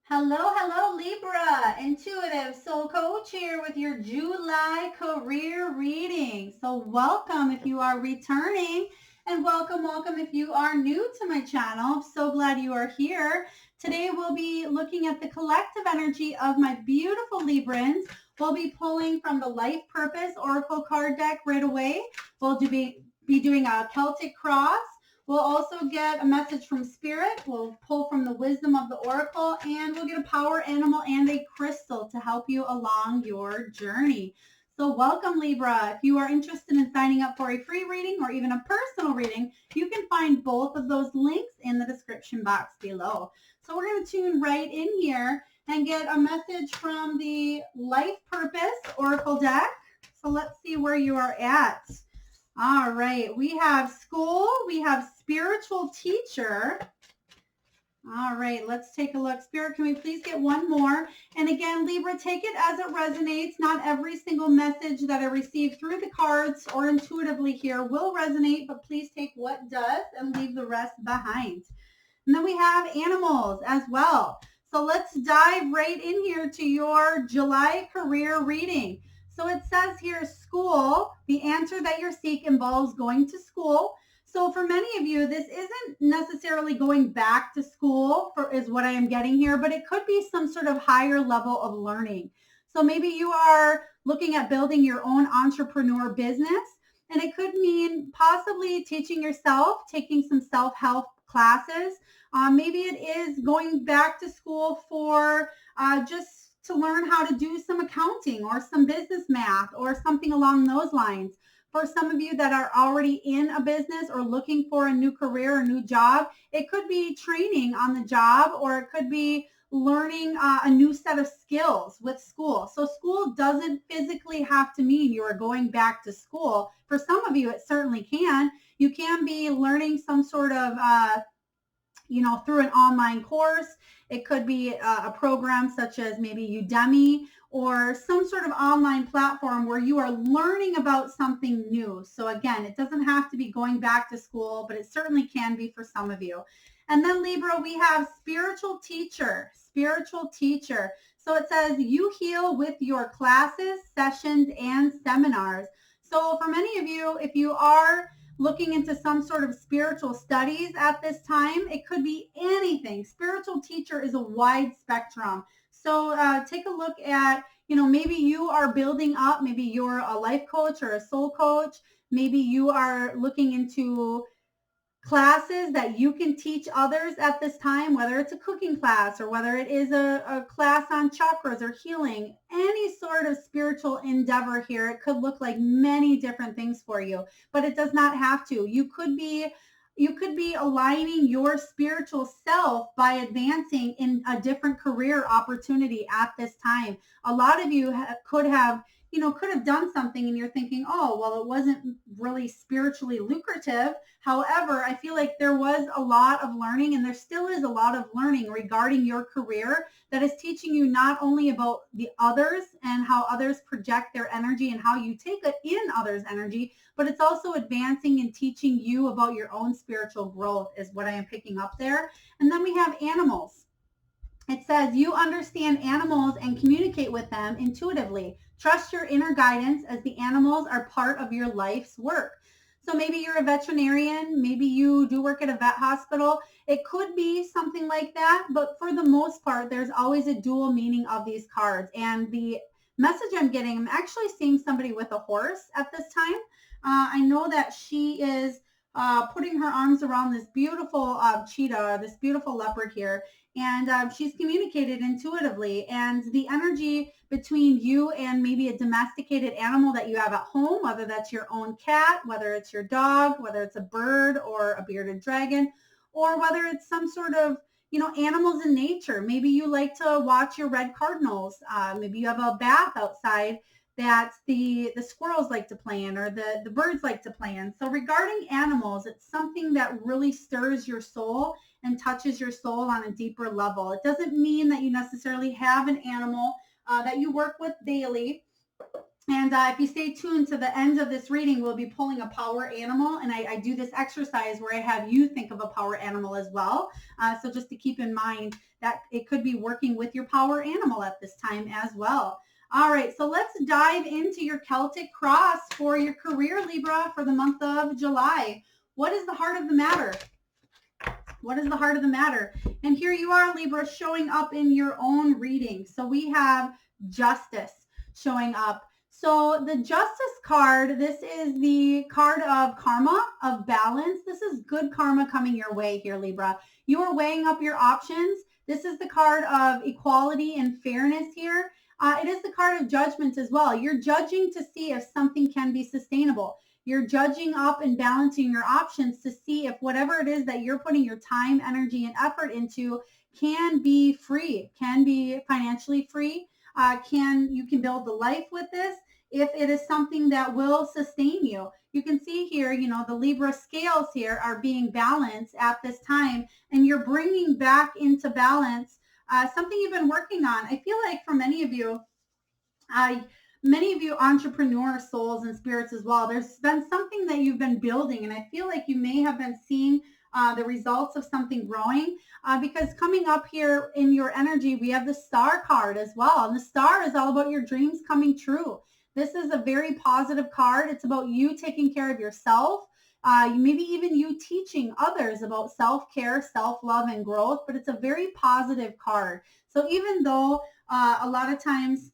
Hello, hello, Libra, intuitive soul coach here with your July career reading. So, welcome if you are returning, and welcome if you are new to my channel. I'm so glad you are here. Today, we'll be looking at the collective energy of my beautiful Librans. We'll be pulling from the Life Purpose Oracle card deck right away. We'll be doing a Celtic cross. We'll also get a message from Spirit. We'll pull from the wisdom of the Oracle, and we'll get a power animal and a crystal to help you along your journey. So welcome, Libra. If you are interested in signing up for a free reading or even a personal reading, you can find both of those links in the description box below. So we're going to tune right in here and get a message from the Life Purpose Oracle deck. So let's see where you are at. All right, we have school, we have spiritual teacher. All right, let's take a look. Spirit, can we please get one more? And again, Libra, take it as it resonates. Not every single message that I receive through the cards or intuitively here will resonate, but please take what does and leave the rest behind. And then we have animals as well. So let's dive right in here to your July career reading. So it says here, school, the answer that you seek involves going to school. So for many of you, this isn't necessarily going back to school is what I am getting here, but it could be some sort of higher level of learning. So maybe you are looking at building your own entrepreneur business, and it could mean possibly teaching yourself, taking some self-help classes. Maybe it is going back to school for just to learn how to do some accounting or some business math or something along those lines. For some of you that are already in a business or looking for a new career or new job, it could be training on the job, or it could be learning a new set of skills with school. So school doesn't physically have to mean you are going back to school. For some of you, it certainly can. You can be learning some sort of through an online course. It could be a program such as maybe Udemy or some sort of online platform where you are learning about something new. So again, it doesn't have to be going back to school, but it certainly can be for some of you. And then Libra, we have spiritual teacher. So it says you heal with your classes, sessions, and seminars. So for many of you, if you are looking into some sort of spiritual studies at this time, it could be anything. Spiritual teacher is a wide spectrum. So take a look at, maybe you are building up, maybe you're a life coach or a soul coach. Maybe you are looking into classes that you can teach others at this time, whether it's a cooking class or whether it is a class on chakras or healing, any sort of spiritual endeavor here. It could look like many different things for you, but it does not have to. You could be aligning your spiritual self by advancing in a different career opportunity at this time. A lot of you could have done something and you're thinking, oh, well, it wasn't really spiritually lucrative. However, I feel like there was a lot of learning, and there still is a lot of learning regarding your career that is teaching you not only about the others and how others project their energy and how you take it in others' energy, but it's also advancing and teaching you about your own spiritual growth is what I am picking up there. And then we have animals. It says you understand animals and communicate with them intuitively. Trust your inner guidance as the animals are part of your life's work. So maybe you're a veterinarian, maybe you do work at a vet hospital. It could be something like that, but for the most part, there's always a dual meaning of these cards. And the message I'm getting, I'm actually seeing somebody with a horse at this time. I know that she is putting her arms around this beautiful cheetah, this beautiful leopard here, and she's communicated intuitively. And the energy between you and maybe a domesticated animal that you have at home, whether that's your own cat, whether it's your dog, whether it's a bird or a bearded dragon, or whether it's some sort of animals in nature. Maybe you like to watch your red cardinals. Maybe you have a bath outside that the squirrels like to play in, or the birds like to play in. So regarding animals, it's something that really stirs your soul and touches your soul on a deeper level. It doesn't mean that you necessarily have an animal that you work with daily, And if you stay tuned to the end of this reading, we'll be pulling a power animal. And I do this exercise where I have you think of a power animal as well. So just to keep in mind that it could be working with your power animal at this time as well. All right, so let's dive into your Celtic cross for your career, Libra, for the month of July. What is the heart of the matter? What is the heart of the matter? And here you are, Libra, showing up in your own reading. So we have justice showing up. So the justice card, this is the card of karma, of balance. This is good karma coming your way here, Libra. You are weighing up your options. This is the card of equality and fairness here. It is the card of judgment as well. You're judging to see if something can be sustainable. You're judging up and balancing your options to see if whatever it is that you're putting your time, energy, and effort into can be free, can be financially free. You can build the life with this if it is something that will sustain you. You can see here, the Libra scales here are being balanced at this time, and you're bringing back into balance something you've been working on. I feel like for many of you entrepreneur souls and spirits as well, there's been something that you've been building, and I feel like you may have been seeing the results of something growing because coming up here in your energy, we have the star card as well. And the star is all about your dreams coming true. This is a very positive card. It's about you taking care of yourself. Maybe even you teaching others about self-care, self-love, and growth, but it's a very positive card. So even though a lot of times,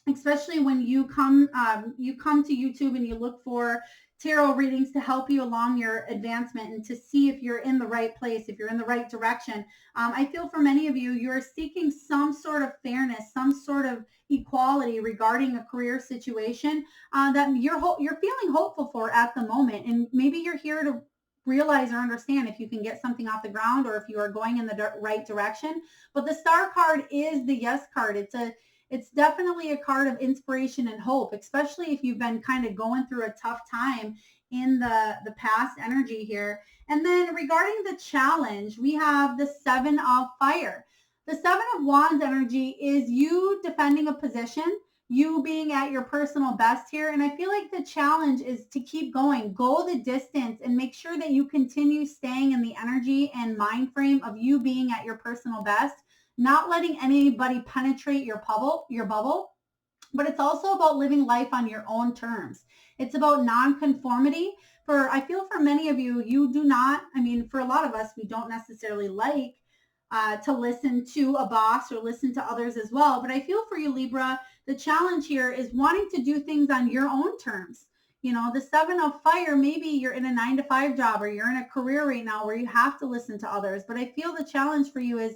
especially when you come to YouTube and you look for tarot readings to help you along your advancement and to see if you're in the right place, if you're in the right direction. I feel for many of you, you're seeking some sort of fairness, some sort of equality regarding a career situation that you're feeling hopeful for at the moment. And maybe you're here to realize or understand if you can get something off the ground or if you are going in the right direction. But the star card is the yes card. It's definitely a card of inspiration and hope, especially if you've been kind of going through a tough time in the past energy here. And then regarding the challenge, we have the 7 of Fire. The 7 of Wands energy is you defending a position, you being at your personal best here. And I feel like the challenge is to keep going, go the distance, and make sure that you continue staying in the energy and mind frame of you being at your personal best. Not letting anybody penetrate your bubble, but it's also about living life on your own terms. It's about non-conformity. I feel for many of you, for a lot of us, we don't necessarily like to listen to a boss or listen to others as well. But I feel for you, Libra, the challenge here is wanting to do things on your own terms. The 7 of Fire, maybe you're in a 9-to-5 job or you're in a career right now where you have to listen to others. But I feel the challenge for you is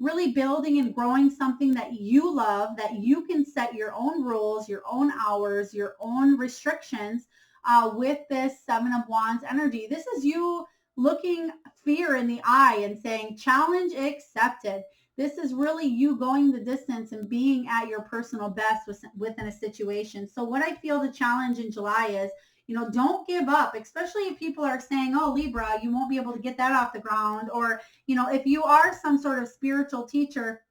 really building and growing something that you love, that you can set your own rules, your own hours, your own restrictions with this 7 of Wands energy. This is you looking fear in the eye and saying, challenge accepted. This is really you going the distance and being at your personal best within a situation. So what I feel the challenge in July is, don't give up, especially if people are saying, oh, Libra, you won't be able to get that off the ground. Or, if you are some sort of spiritual teacher,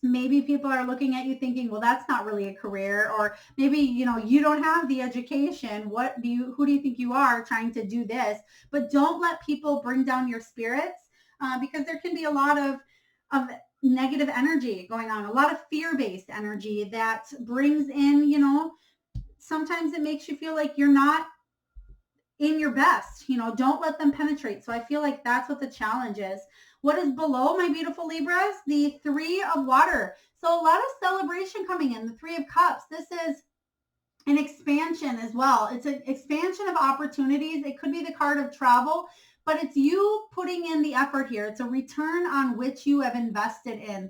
maybe people are looking at you thinking, well, that's not really a career. Or maybe, you don't have the education. Who do you think you are trying to do this? But don't let people bring down your spirits because there can be a lot of negative energy going on, a lot of fear-based energy that brings in, sometimes it makes you feel like you're not in your best. Don't let them penetrate. So I feel like that's what the challenge is. What is below, my beautiful Libras? The 3 of Water. So a lot of celebration coming in. The 3 of Cups. This is an expansion as well. It's an expansion of opportunities. It could be the card of travel, but it's you putting in the effort here. It's a return on which you have invested in.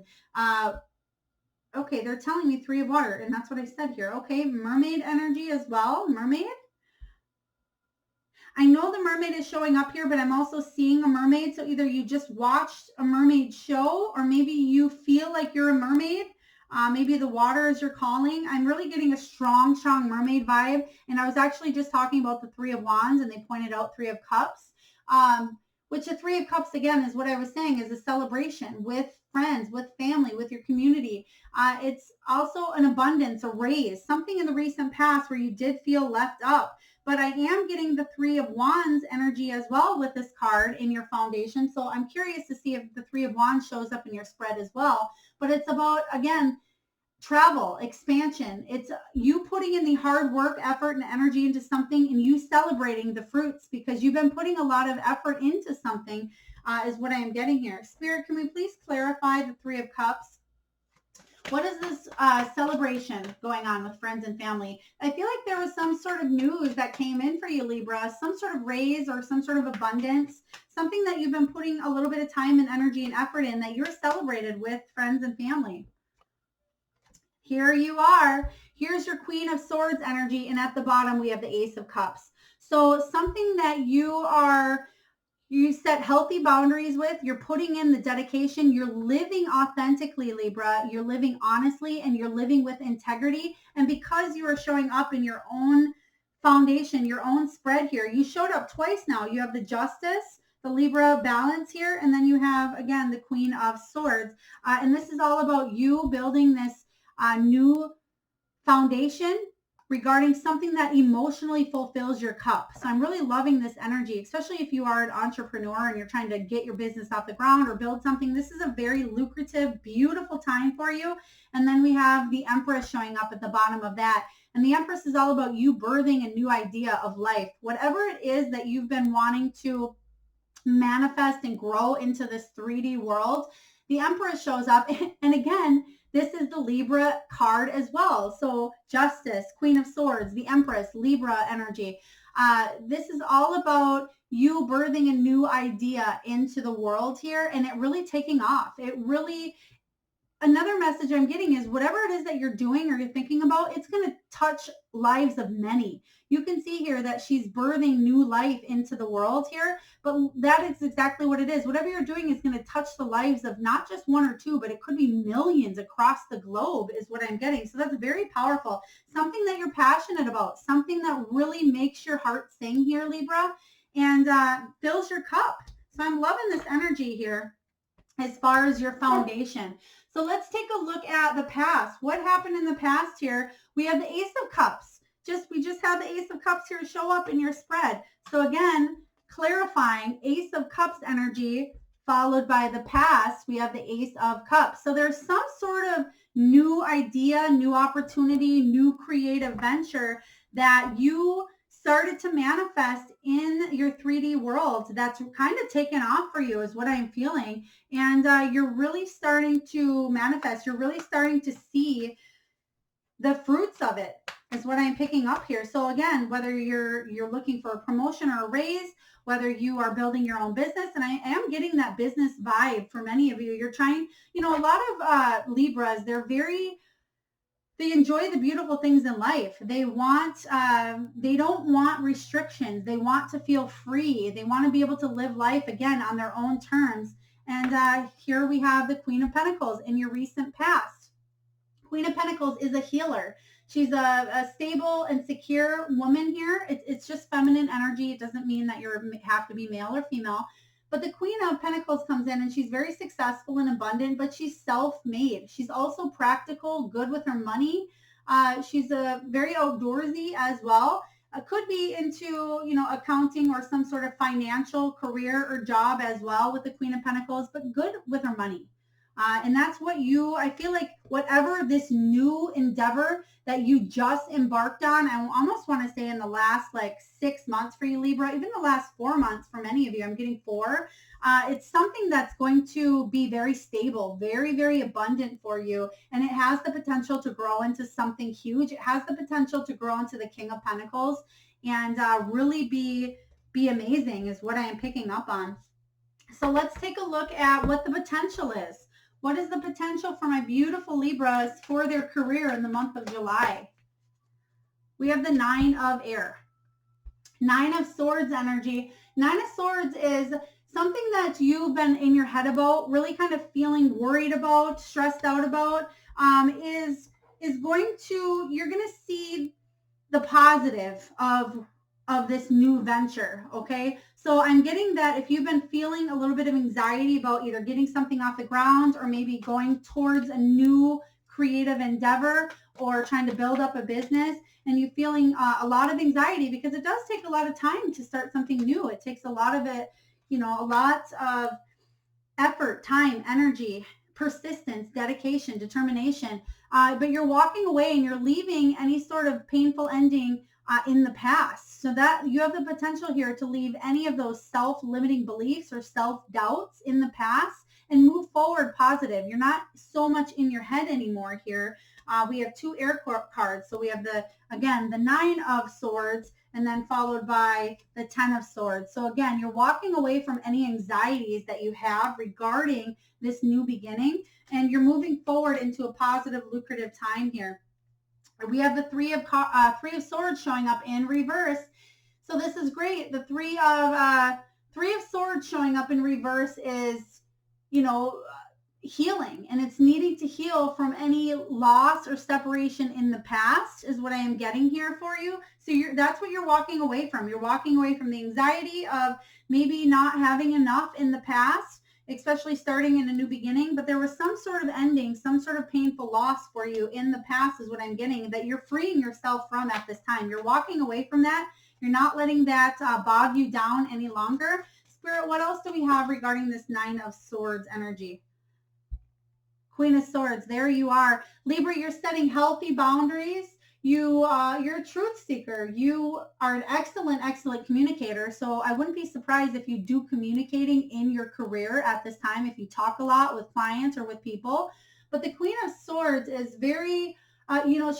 Okay, they're telling me 3 of Water, and that's what I said here. Okay, mermaid energy as well. Mermaid. I know the mermaid is showing up here, but I'm also seeing a mermaid. So either you just watched a mermaid show, or maybe you feel like you're a mermaid. Maybe the water is your calling. I'm really getting a strong mermaid vibe. And I was actually just talking about the 3 of Wands, and they pointed out 3 of Cups. Which the 3 of Cups, again, is what I was saying, is a celebration with friends, with family, with your community. It's also an abundance, a raise, something in the recent past where you did feel left up. But I am getting the Three of Wands energy as well with this card in your foundation. So I'm curious to see if the Three of Wands shows up in your spread as well. But it's about, again, travel, expansion. It's you putting in the hard work, effort, and energy into something and you celebrating the fruits because you've been putting a lot of effort into something, is what I am getting here. Spirit, can we please clarify the Three of Cups? What is this celebration going on with friends and family? I feel like there was some sort of news that came in for you, Libra, some sort of raise or some sort of abundance, something that you've been putting a little bit of time and energy and effort in that you're celebrated with friends and family. Here you are. Here's your Queen of Swords energy. And at the bottom, we have the Ace of Cups. So something that you set healthy boundaries with, you're putting in the dedication, you're living authentically, Libra, you're living honestly, and you're living with integrity. And because you are showing up in your own foundation, your own spread here, you showed up twice now. You have the Justice, the Libra balance here, and then you have, again, the Queen of Swords. And this is all about you building this new foundation regarding something that emotionally fulfills your cup. So I'm really loving this energy, especially if you are an entrepreneur and you're trying to get your business off the ground or build something. This is a very lucrative, beautiful time for you. And then we have the Empress showing up at the bottom of that. And the Empress is all about you birthing a new idea of life. Whatever it is that you've been wanting to manifest and grow into this 3D world, the Empress shows up. And again, this is the Libra card as well. So Justice, Queen of Swords, the Empress, Libra energy. This is all about you birthing a new idea into the world here and it really taking off. Another message I'm getting is whatever it is that you're doing or you're thinking about, it's going to touch lives of many. You can see here that she's birthing new life into the world here, but that is exactly what it is. Whatever you're doing is going to touch the lives of not just one or two, but it could be millions across the globe is what I'm getting. So that's very powerful. Something that you're passionate about, something that really makes your heart sing here, Libra, and fills your cup. So I'm loving this energy here as far as your foundation. So let's take a look at the past. What happened in the past here? We have the Ace of Cups. We just had the Ace of Cups here show up in your spread. So again, clarifying Ace of Cups energy followed by the past, we have the Ace of Cups. So there's some sort of new idea, new opportunity, new creative venture that you started to manifest in your 3D world that's kind of taken off for you is what I'm feeling. And you're really starting to manifest. You're really starting to see the fruits of it is what I'm picking up here. So again, whether you're looking for a promotion or a raise, whether you are building your own business, and I am getting that business vibe for many of you. You're trying, a lot of Libras, they enjoy the beautiful things in life. They don't want restrictions. They want to feel free. They want to be able to live life again on their own terms. And here we have the Queen of Pentacles in your recent past. Queen of Pentacles is a healer. She's a stable and secure woman here. It's just feminine energy. It doesn't mean that you have to be male or female. But the Queen of Pentacles comes in and she's very successful and abundant, but she's self-made. She's also practical, good with her money. She's very outdoorsy as well. Could be into, accounting or some sort of financial career or job as well with the Queen of Pentacles, but good with her money. And that's what I feel like whatever this new endeavor that you just embarked on, I almost want to say in the last 6 months for you, Libra, even the last 4 months for many of you, I'm getting 4. It's something that's going to be very stable, very, very abundant for you. And it has the potential to grow into something huge. It has the potential to grow into the King of Pentacles and really be amazing is what I am picking up on. So let's take a look at what the potential is. What is the potential for my beautiful Libras for their career in the month of July? We have the 9 of Air. 9 of Swords energy. 9 of Swords is something that you've been in your head about, really kind of feeling worried about, stressed out about, is going to, you're going to see the positive of this new venture, okay? So I'm getting that if you've been feeling a little bit of anxiety about either getting something off the ground or maybe going towards a new creative endeavor or trying to build up a business, and you're feeling a lot of anxiety because it does take a lot of time to start something new. It takes a lot of it, a lot of effort, time, energy, persistence, dedication, determination. But you're walking away and you're leaving any sort of painful ending in the past. So that you have the potential here to leave any of those self-limiting beliefs or self-doubts in the past and move forward positive. You're not so much in your head anymore here. We have two air cards. So we have the 9 of swords and then followed by the 10 of swords. So again, you're walking away from any anxieties that you have regarding this new beginning, and you're moving forward into a positive, lucrative time here. We have the three of swords showing up in reverse. So this is great. The three of swords showing up in reverse is, healing, and it's needing to heal from any loss or separation in the past is what I am getting here for you. So that's what you're walking away from. You're walking away from the anxiety of maybe not having enough in the past, especially starting in a new beginning, but there was some sort of ending, some sort of painful loss for you in the past is what I'm getting, that you're freeing yourself from at this time. You're walking away from that. You're not letting that bog you down any longer. Spirit, what else do we have regarding this 9 of swords energy? Queen of Swords, there you are. Libra, you're setting healthy boundaries. You're a truth seeker. You are an excellent, excellent communicator. So I wouldn't be surprised if you do communicating in your career at this time, if you talk a lot with clients or with people. But the Queen of Swords is very,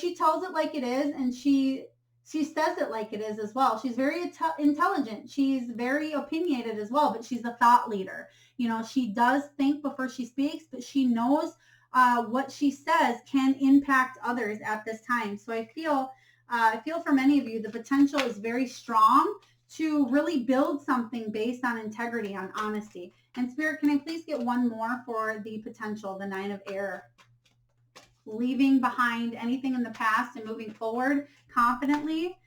she tells it like it is, and she says it like it is as well. She's very intelligent. She's very opinionated as well, but she's a thought leader. She does think before she speaks, but she knows what she says can impact others at this time. So I feel for many of you, the potential is very strong to really build something based on integrity, on honesty. And Spirit, can I please get one more for the potential, the 9 of air? Leaving behind anything in the past and moving forward confidently.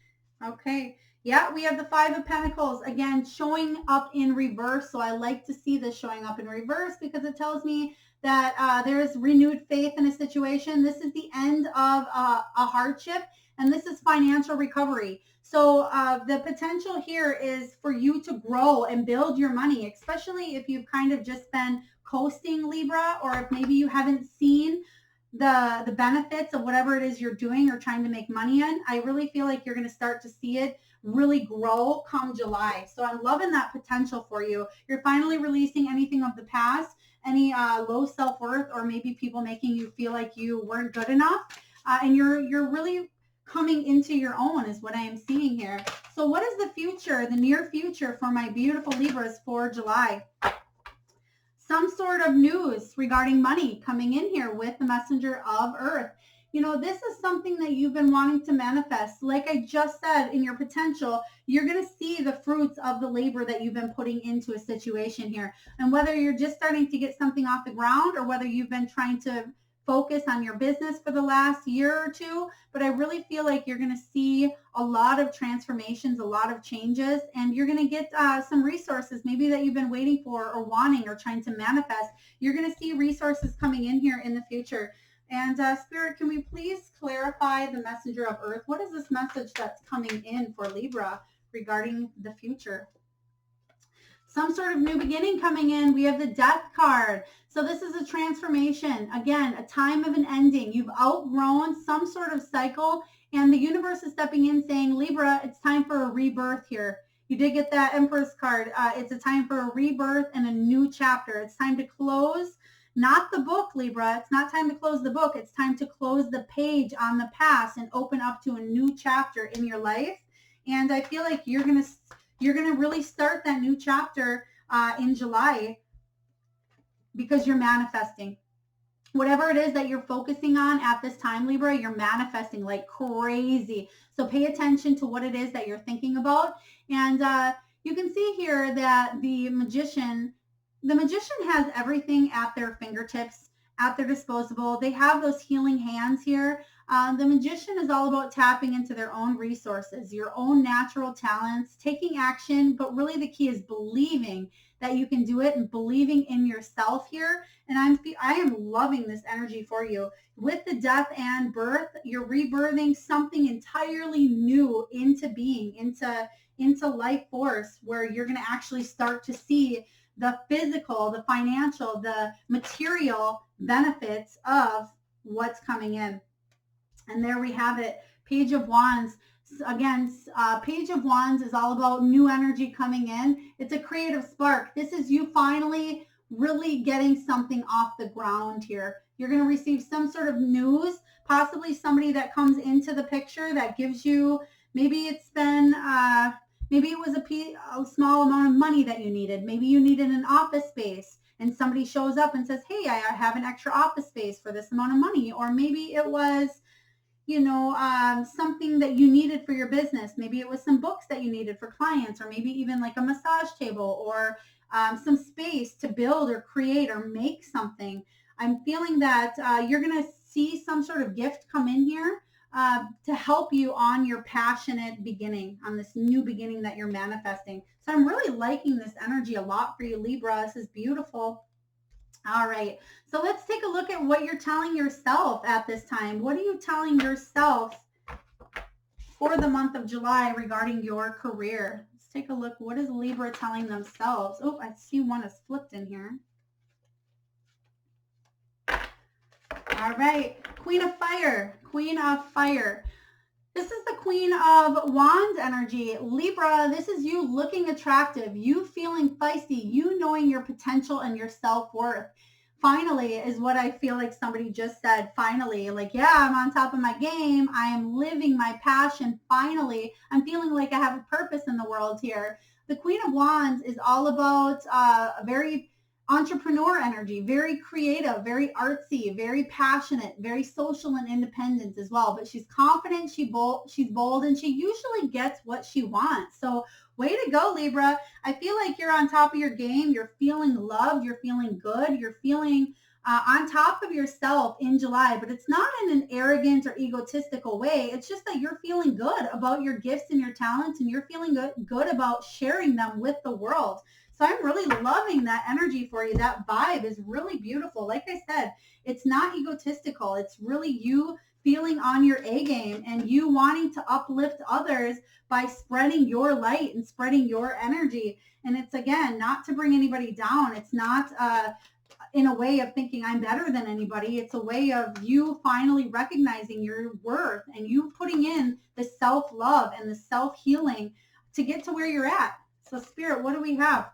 Okay. Yeah, we have the 5 of Pentacles, again, showing up in reverse. So I like to see this showing up in reverse because it tells me that there is renewed faith in a situation. This is the end of a hardship, and this is financial recovery. So the potential here is for you to grow and build your money, especially if you've kind of just been coasting, Libra, or if maybe you haven't seen the benefits of whatever it is you're doing or trying to make money in. I really feel like you're going to start to see it really grow come July. So I'm loving that potential for you. You're finally releasing anything of the past, any low self-worth, or maybe people making you feel like you weren't good enough. And you're really coming into your own is what I am seeing here. So what is the future, the near future for my beautiful Libras for July? Some sort of news regarding money coming in here with the messenger of earth. This is something that you've been wanting to manifest. Like I just said, in your potential, you're going to see the fruits of the labor that you've been putting into a situation here. And whether you're just starting to get something off the ground or whether you've been trying to focus on your business for the last year or two, but I really feel like you're going to see a lot of transformations, a lot of changes, and you're going to get some resources maybe that you've been waiting for or wanting or trying to manifest. You're going to see resources coming in here in the future. And Spirit, can we please clarify the messenger of earth? What is this message that's coming in for Libra regarding the future? Some sort of new beginning coming in. We have the death card. So this is a transformation. Again, a time of an ending. You've outgrown some sort of cycle, and the universe is stepping in saying, Libra, it's time for a rebirth here. You did get that Empress card. It's a time for a rebirth and a new chapter. It's time to close, not the book, Libra. It's not time to close the book. It's time to close the page on the past and open up to a new chapter in your life. And I feel like you're going to really start that new chapter in July because you're manifesting. Whatever it is that you're focusing on at this time, Libra, you're manifesting like crazy. So pay attention to what it is that you're thinking about. And you can see here that the magician has everything at their fingertips, at their disposal. They have those healing hands here. The magician is all about tapping into their own resources, your own natural talents, taking action, but really the key is believing that you can do it and believing in yourself here. And I am loving this energy for you. With the death and birth, you're rebirthing something entirely new into being, into life force, where you're going to actually start to see the physical, the financial, the material benefits of what's coming in. And there we have it. Page of Wands. Again, Page of Wands is all about new energy coming in. It's a creative spark. This is you finally really getting something off the ground here. You're going to receive some sort of news, possibly somebody that comes into the picture that gives you, maybe it's been, maybe it was a small amount of money that you needed. Maybe you needed an office space and somebody shows up and says, hey, I have an extra office space for this amount of money. Or maybe it was, something that you needed for your business. Maybe it was some books that you needed for clients, or maybe even like a massage table, or some space to build or create or make something. I'm feeling that you're going to see some sort of gift come in here to help you on your passionate beginning, on this new beginning that you're manifesting. So I'm really liking this energy a lot for you, Libra. This is beautiful. All right, so let's take a look at what you're telling yourself at this time. What are you telling yourself for the month of July regarding your career? Let's take a look. What is Libra telling themselves? Oh, I see one is flipped in here. All right, Queen of Fire, Queen of Fire. This is the Queen of Wands energy. Libra, this is you looking attractive, you feeling feisty, you knowing your potential and your self-worth. Finally is what I feel like somebody just said. Finally, like, yeah, I'm on top of my game. I am living my passion. Finally, I'm feeling like I have a purpose in the world here. The Queen of Wands is all about a very entrepreneur energy, very creative, very artsy, very passionate, very social and independent as well. But she's confident, she's bold, and she usually gets what she wants. So way to go, Libra. I feel like you're on top of your game. You're feeling loved. You're feeling good. You're feeling on top of yourself in July, but it's not in an arrogant or egotistical way. It's just that you're feeling good about your gifts and your talents, and you're feeling good about sharing them with the world. So I'm really loving that energy for you. That vibe is really beautiful. Like I said, it's not egotistical. It's really you feeling on your A game and you wanting to uplift others by spreading your light and spreading your energy. And it's, again, not to bring anybody down. It's not in a way of thinking I'm better than anybody. It's a way of you finally recognizing your worth and you putting in the self-love and the self-healing to get to where you're at. So Spirit, what do we have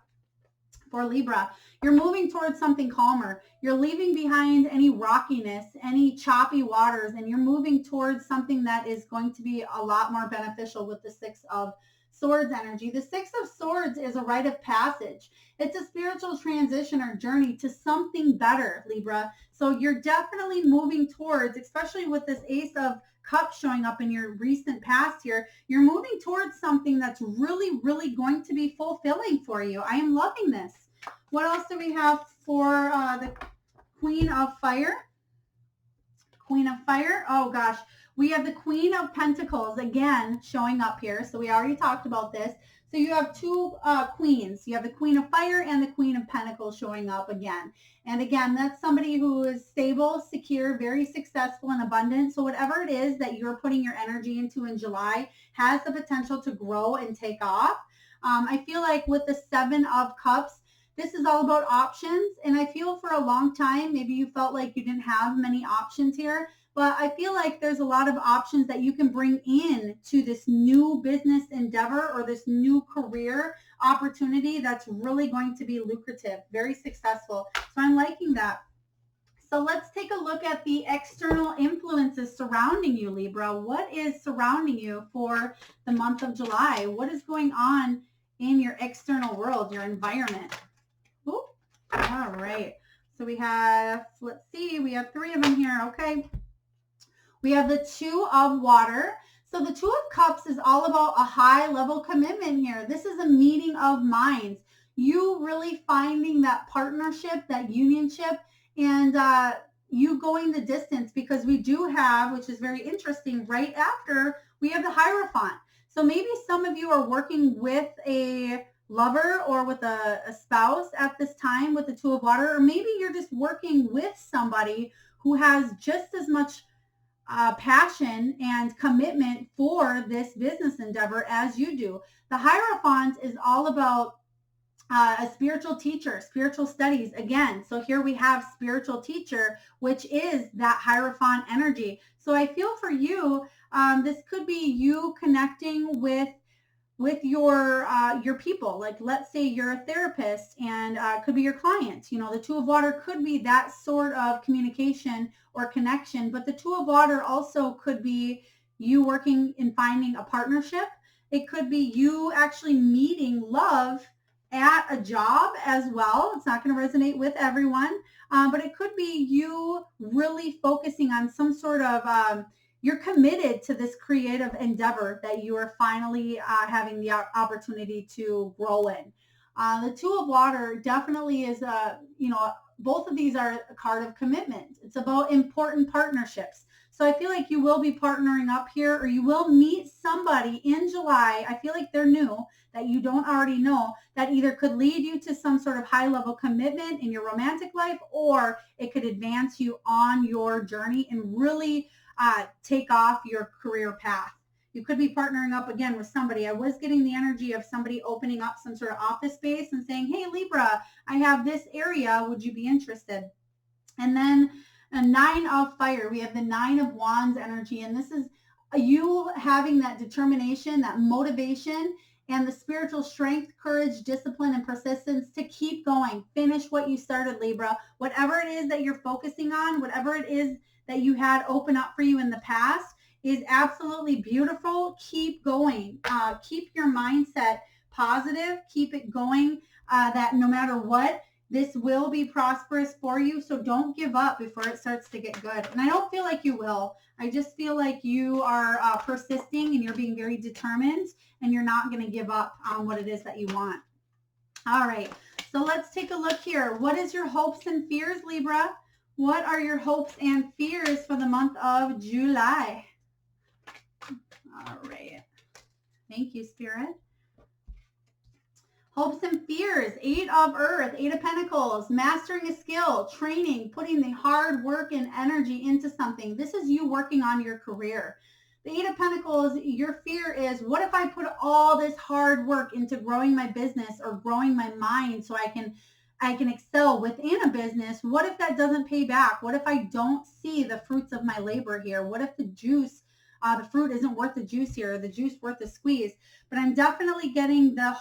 for Libra? You're moving towards something calmer. You're leaving behind any rockiness, any choppy waters, and you're moving towards something that is going to be a lot more beneficial with the Six of Swords energy. The Six of Swords is a rite of passage. It's a spiritual transition or journey to something better, Libra. So you're definitely moving towards, especially with this Ace of Cups showing up in your recent past here, you're moving towards something that's really, really going to be fulfilling for you. I am loving this. What else do we have for the Queen of Fire? Queen of Fire. Oh, gosh. We have the Queen of Pentacles again showing up here. So we already talked about this. So you have two queens. You have the Queen of Fire and the Queen of Pentacles showing up again. And again, that's somebody who is stable, secure, very successful, and abundant. So whatever it is that you're putting your energy into in July has the potential to grow and take off. I feel like with the Seven of Cups, this is all about options. And I feel for a long time, maybe you felt like you didn't have many options here. But I feel like there's a lot of options that you can bring in to this new business endeavor or this new career opportunity that's really going to be lucrative, very successful. So I'm liking that. So let's take a look at the external influences surrounding you, Libra. What is surrounding you for the month of July? What is going on in your external world, your environment? Ooh, all right. So we have, let's see, we have three of them here. Okay. We have the Two of Water. So the Two of Cups is all about a high level commitment here. This is a meeting of minds. You really finding that partnership, that unionship, and you going the distance, because we do have, which is very interesting, right after we have the Hierophant. So maybe some of you are working with a lover or with a spouse at this time with the Two of Water, or maybe you're just working with somebody who has just as much passion and commitment for this business endeavor as you do. The Hierophant is all about a spiritual teacher, spiritual studies again. So here we have spiritual teacher, which is that Hierophant energy. So I feel for you, this could be you connecting with your people. Like, let's say you're a therapist and could be your client. You know, the Two of Water could be that sort of communication or connection, but the Two of Water also could be you working in finding a partnership. It could be you actually meeting love at a job as well. It's not going to resonate with everyone, but it could be you really focusing on some sort of you're committed to this creative endeavor that you are finally having the opportunity to grow in. The Two of Water definitely is both of these are a card of commitment. It's about important partnerships. So I feel like you will be partnering up here, or you will meet somebody in July. I feel like they're new, that you don't already know, that either could lead you to some sort of high level commitment in your romantic life, or it could advance you on your journey and really take off your career path. You could be partnering up again with somebody. I was getting the energy of somebody opening up some sort of office space and saying, hey, Libra, I have this area. Would you be interested? And then a Nine of Fire. We have the Nine of Wands energy. And this is you having that determination, that motivation, and the spiritual strength, courage, discipline, and persistence to keep going. Finish what you started, Libra. Whatever it is that you're focusing on, whatever it is that you had open up for you in the past is absolutely beautiful. Keep going. Keep your mindset positive. Keep it going, that no matter what, this will be prosperous for you. So don't give up before it starts to get good. And I don't feel like you will. I just feel like you are persisting and you're being very determined, and you're not going to give up on what it is that you want. All right. So let's take a look here. What is your hopes and fears, Libra? What are your hopes and fears for the month of July? All right. Thank you, Spirit. Hopes and fears, Eight of Earth, Eight of Pentacles, mastering a skill, training, putting the hard work and energy into something. This is you working on your career. The Eight of Pentacles, your fear is, what if I put all this hard work into growing my business or growing my mind so I can excel within a business? What if that doesn't pay back? What if I don't see the fruits of my labor here? What if the juice, the fruit isn't worth the juice here, or the juice worth the squeeze? But I'm definitely getting the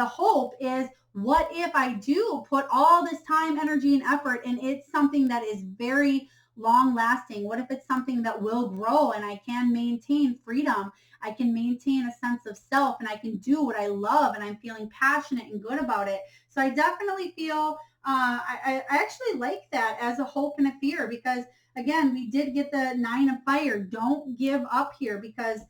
hope is, what if I do put all this time, energy, and effort, and it's something that is very long lasting? What if it's something that will grow and I can maintain freedom? I can maintain a sense of self, and I can do what I love, and I'm feeling passionate and good about it. So I definitely feel, I actually like that as a hope and a fear, because again, we did get the Nine of Fire. Don't give up here, because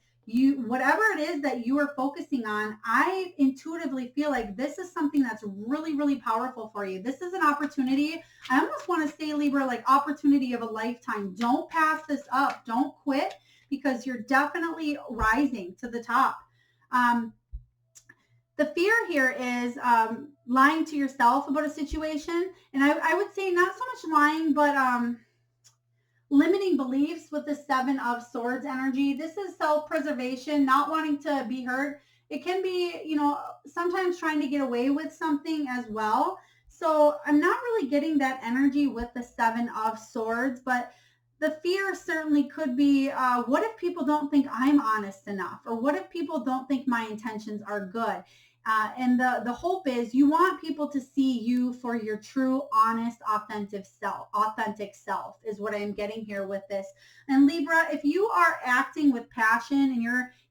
whatever it is that you are focusing on, I intuitively feel like this is something that's really, really powerful for you. This is an opportunity. I almost want to say, Libra, like opportunity of a lifetime. Don't pass this up. Don't quit, because you're definitely rising to the top. The fear here is lying to yourself about a situation. And I would say not so much lying, but limiting beliefs with the Seven of Swords energy. This is self-preservation, not wanting to be hurt. It can be, sometimes trying to get away with something as well. So I'm not really getting that energy with the Seven of Swords, but the fear certainly could be, what if people don't think I'm honest enough? Or what if people don't think my intentions are good? And the hope is you want people to see you for your true, honest, authentic self is what I'm getting here with this. And Libra, if you are acting with passion and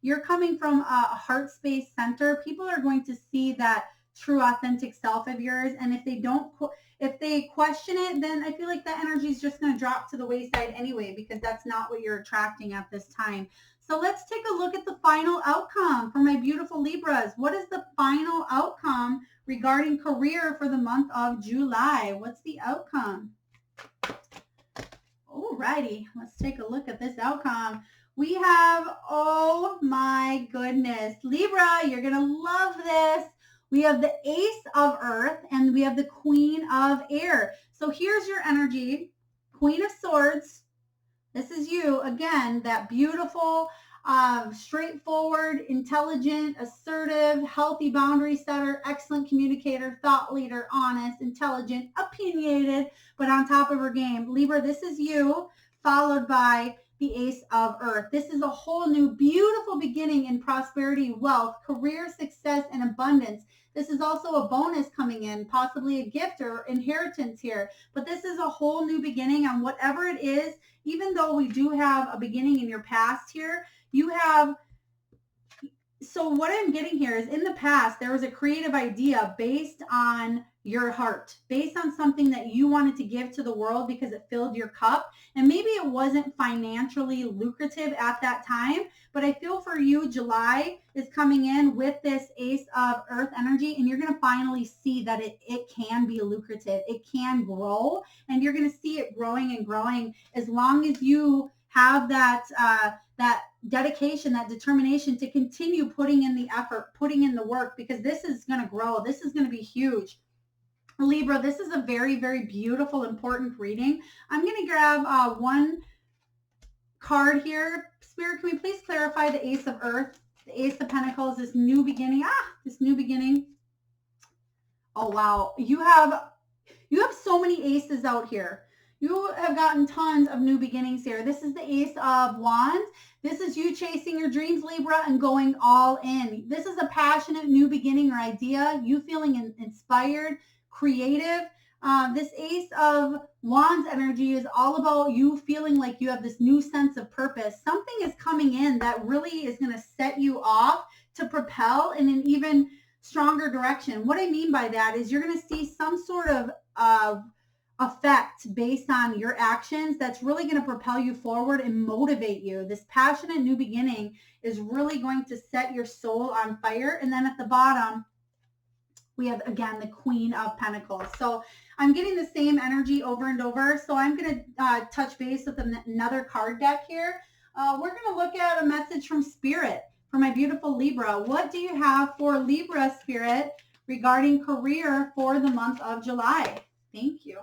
you're coming from a heart space center, people are going to see that true, authentic self of yours. And if they question it, then I feel like that energy is just going to drop to the wayside anyway, because that's not what you're attracting at this time. So let's take a look at the final outcome for my beautiful Libras. What is the final outcome regarding career for the month of July? What's the outcome? Alrighty, let's take a look at this outcome. We have, oh my goodness, Libra, you're going to love this. We have the Ace of Earth, and we have the Queen of Air. So here's your energy. Queen of Swords. This is you, again, that beautiful, straightforward, intelligent, assertive, healthy boundary setter, excellent communicator, thought leader, honest, intelligent, opinionated, but on top of her game. Libra, this is you, followed by the Ace of Earth. This is a whole new, beautiful beginning in prosperity, wealth, career success, and abundance. This is also a bonus coming in, possibly a gift or inheritance here. But this is a whole new beginning on whatever it is. Even though we do have a beginning in your past here, you have, so what I'm getting here is in the past, there was a creative idea based on your heart, based on something that you wanted to give to the world because it filled your cup. And maybe it wasn't financially lucrative at that time, but I feel for you, July is coming in with this Ace of Earth energy, and you're going to finally see that it can be lucrative. It can grow, and you're going to see it growing and growing as long as you have that dedication, that determination to continue putting in the effort, putting in the work, because this is going to grow. This is going to be huge. Libra, this is a very, very beautiful, important reading. I'm going to grab one card here. Spirit, can we please clarify the Ace of Earth, the Ace of Pentacles, this new beginning? This new beginning. Oh, wow. You have so many aces out here. You have gotten tons of new beginnings here. This is the Ace of Wands. This is you chasing your dreams, Libra, and going all in. This is a passionate new beginning or idea. You feeling inspired, creative. This Ace of Wands energy is all about you feeling like you have this new sense of purpose. Something is coming in that really is going to set you off to propel in an even stronger direction. What I mean by that is you're going to see some sort of effect based on your actions that's really going to propel you forward and motivate you. This passionate new beginning is really going to set your soul on fire. And then at the bottom, we have, again, the Queen of Pentacles. So I'm getting the same energy over and over. So I'm going to touch base with another card deck here. We're going to look at a message from Spirit for my beautiful Libra. What do you have for Libra, Spirit, regarding career for the month of July? Thank you.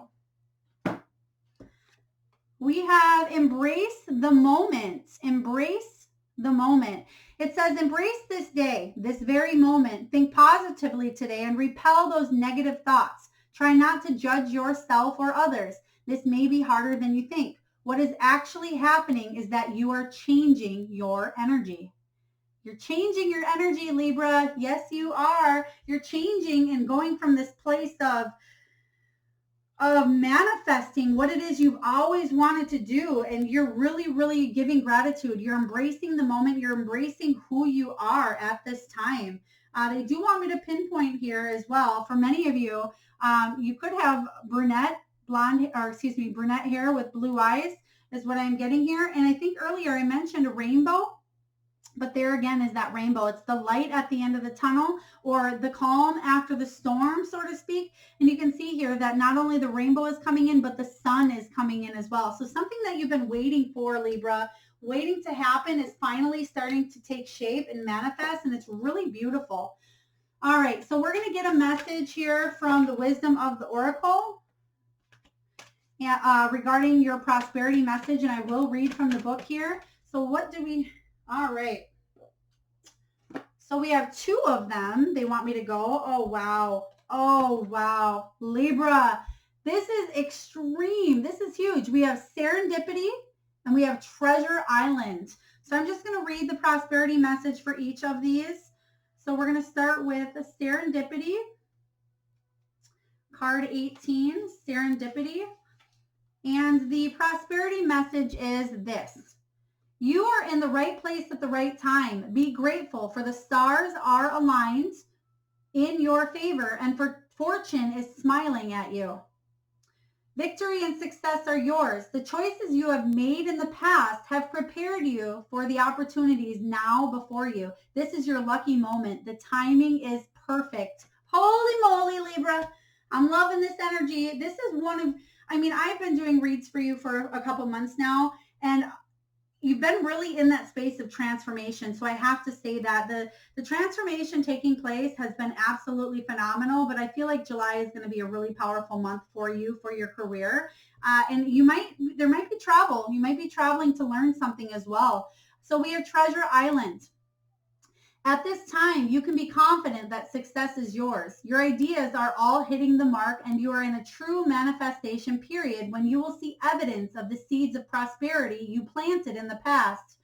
We have embrace the moment. Embrace the moment. It says, embrace this day, this very moment. Think positively today and repel those negative thoughts. Try not to judge yourself or others. This may be harder than you think. What is actually happening is that you are changing your energy. You're changing your energy, Libra. Yes, you are. You're changing and going from this place of manifesting what it is you've always wanted to do, and you're really, really giving gratitude. You're embracing the moment. You're embracing who you are at this time. They do want me to pinpoint here as well. For many of you, you could have brunette hair with blue eyes is what I'm getting here. And I think earlier I mentioned a rainbow. But there again is that rainbow. It's the light at the end of the tunnel, or the calm after the storm, so to speak. And you can see here that not only the rainbow is coming in, but the sun is coming in as well. So something that you've been waiting for, Libra, waiting to happen, is finally starting to take shape and manifest, and it's really beautiful. All right, so we're going to get a message here from the Wisdom of the Oracle regarding your prosperity message, and I will read from the book here. So what do we... All right. So we have two of them. They want me to go. Oh, wow. Oh, wow. Libra, this is extreme. This is huge. We have serendipity and we have treasure island. So I'm just going to read the prosperity message for each of these. So we're going to start with the serendipity. Card 18, serendipity. And the prosperity message is this. You are in the right place at the right time. Be grateful, for the stars are aligned in your favor, and for fortune is smiling at you. Victory and success are yours. The choices you have made in the past have prepared you for the opportunities now before you. This is your lucky moment. The timing is perfect. Holy moly, Libra. I'm loving this energy. This is I've been doing reads for you for a couple months now, and you've been really in that space of transformation. So I have to say that the transformation taking place has been absolutely phenomenal, but I feel like July is going to be a really powerful month for you, for your career. And there might be travel. You might be traveling to learn something as well. So we have Treasure Island. At this time, you can be confident that success is yours. Your ideas are all hitting the mark, and you are in a true manifestation period when you will see evidence of the seeds of prosperity you planted in the past.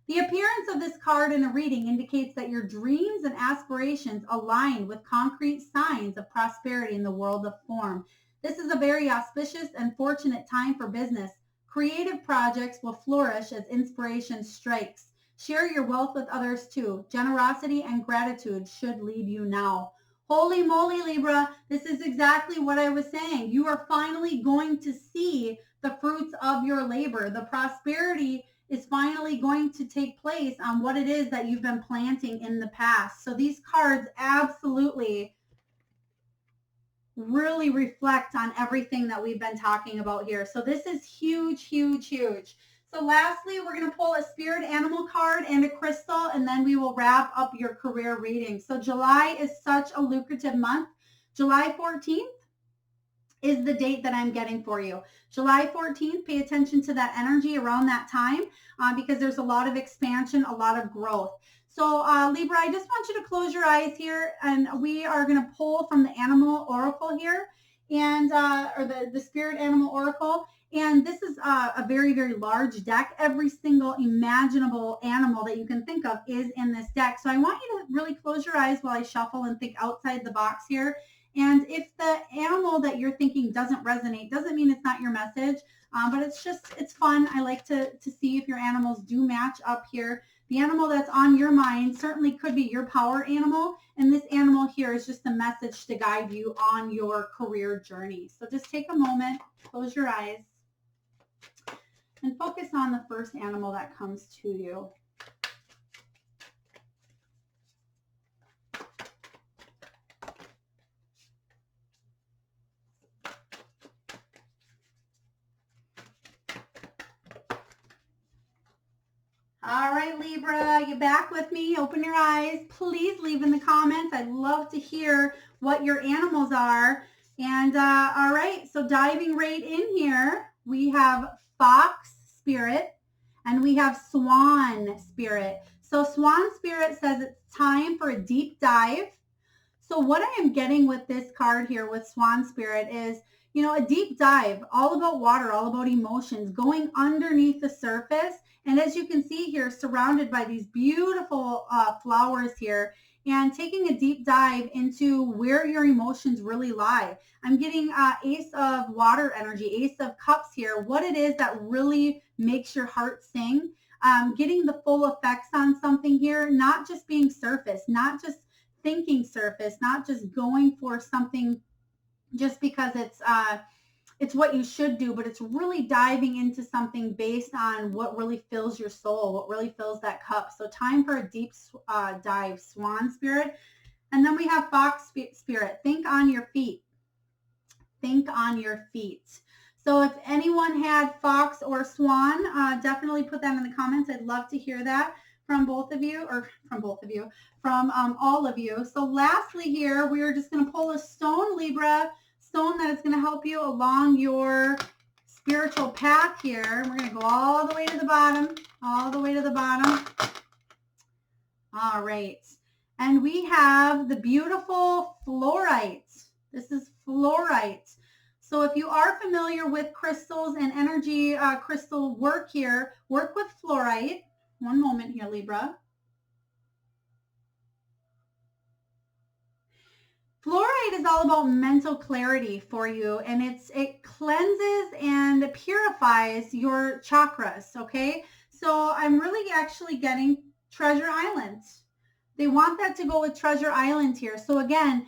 The appearance of this card in a reading indicates that your dreams and aspirations align with concrete signs of prosperity in the world of form. This is a very auspicious and fortunate time for business. Creative projects will flourish as inspiration strikes. Share your wealth with others too. Generosity and gratitude should lead you now. Holy moly, Libra, this is exactly what I was saying. You are finally going to see the fruits of your labor. The prosperity is finally going to take place on what it is that you've been planting in the past. So these cards absolutely really reflect on everything that we've been talking about here. So this is huge, huge, huge. So lastly, we're going to pull a spirit animal card and a crystal, and then we will wrap up your career reading. So July is such a lucrative month. July 14th is the date that I'm getting for you. July 14th, pay attention to that energy around that time because there's a lot of expansion, a lot of growth. So Libra, I just want you to close your eyes here, and we are going to pull from the animal oracle here, and or the spirit animal oracle. And this is a very, very large deck. Every single imaginable animal that you can think of is in this deck. So I want you to really close your eyes while I shuffle and think outside the box here. And if the animal that you're thinking doesn't resonate, doesn't mean it's not your message, but it's fun. I like to see if your animals do match up here. The animal that's on your mind certainly could be your power animal. And this animal here is just a message to guide you on your career journey. So just take a moment, close your eyes, and focus on the first animal that comes to you. All right, Libra, you back with me? Open your eyes. Please leave in the comments. I'd love to hear what your animals are. And all right, so diving right in here, we have Fox Spirit and we have Swan Spirit. So Swan Spirit says it's time for a deep dive. So what I am getting with this card here with Swan Spirit is, you know, a deep dive, all about water, all about emotions, going underneath the surface. And as you can see here, surrounded by these beautiful flowers here, and taking a deep dive into where your emotions really lie. I'm getting Ace of Water energy, Ace of Cups here, what it is that really makes your heart sing, getting the full effects on something here, not just being surface, not just thinking surface, not just going for something just because it's what you should do, but it's really diving into something based on what really fills your soul, what really fills that cup. So time for a deep dive, Swan Spirit. And then we have Fox Spirit. Think on your feet. Think on your feet. So if anyone had Fox or Swan, definitely put that in the comments. I'd love to hear that from both of you, or from all of you. So lastly here, we're just going to pull a stone, Libra, stone that is going to help you along your spiritual path here. We're going to go all the way to the bottom, all the way to the bottom. All right. And we have the beautiful fluorite. This is fluorite. So if you are familiar with crystals and energy crystal work here, work with fluorite. One moment here, Libra. Fluorite is all about mental clarity for you, and it cleanses and purifies your chakras, okay? So I'm really actually getting Treasure Island. They want that to go with Treasure Island here. So again,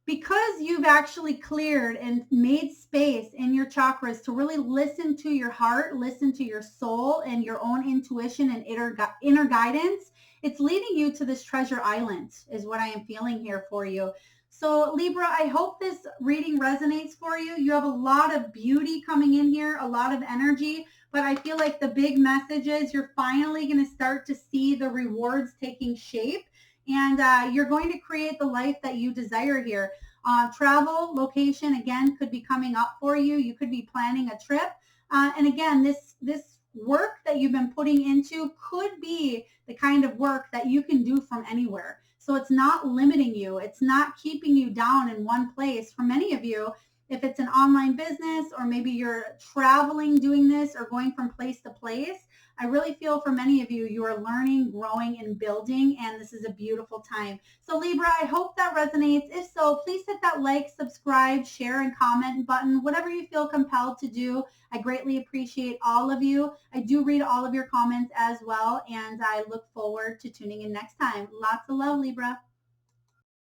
because you've actually cleared and made space in your chakras to really listen to your heart, listen to your soul and your own intuition and inner guidance, it's leading you to this Treasure Island is what I am feeling here for you. So Libra, I hope this reading resonates for you. You have a lot of beauty coming in here, a lot of energy, but I feel like the big message is you're finally going to start to see the rewards taking shape, and you're going to create the life that you desire here. Travel location again could be coming up for you. You could be planning a trip, and again, this work that you've been putting into could be the kind of work that you can do from anywhere. So it's not limiting you. It's not keeping you down in one place. For many of you, if it's an online business or maybe you're traveling doing this or going from place to place, I really feel for many of you, you are learning, growing, and building, and this is a beautiful time. So Libra, I hope that resonates. If so, please hit that like, subscribe, share, and comment button, whatever you feel compelled to do. I greatly appreciate all of you. I do read all of your comments as well, and I look forward to tuning in next time. Lots of love, Libra.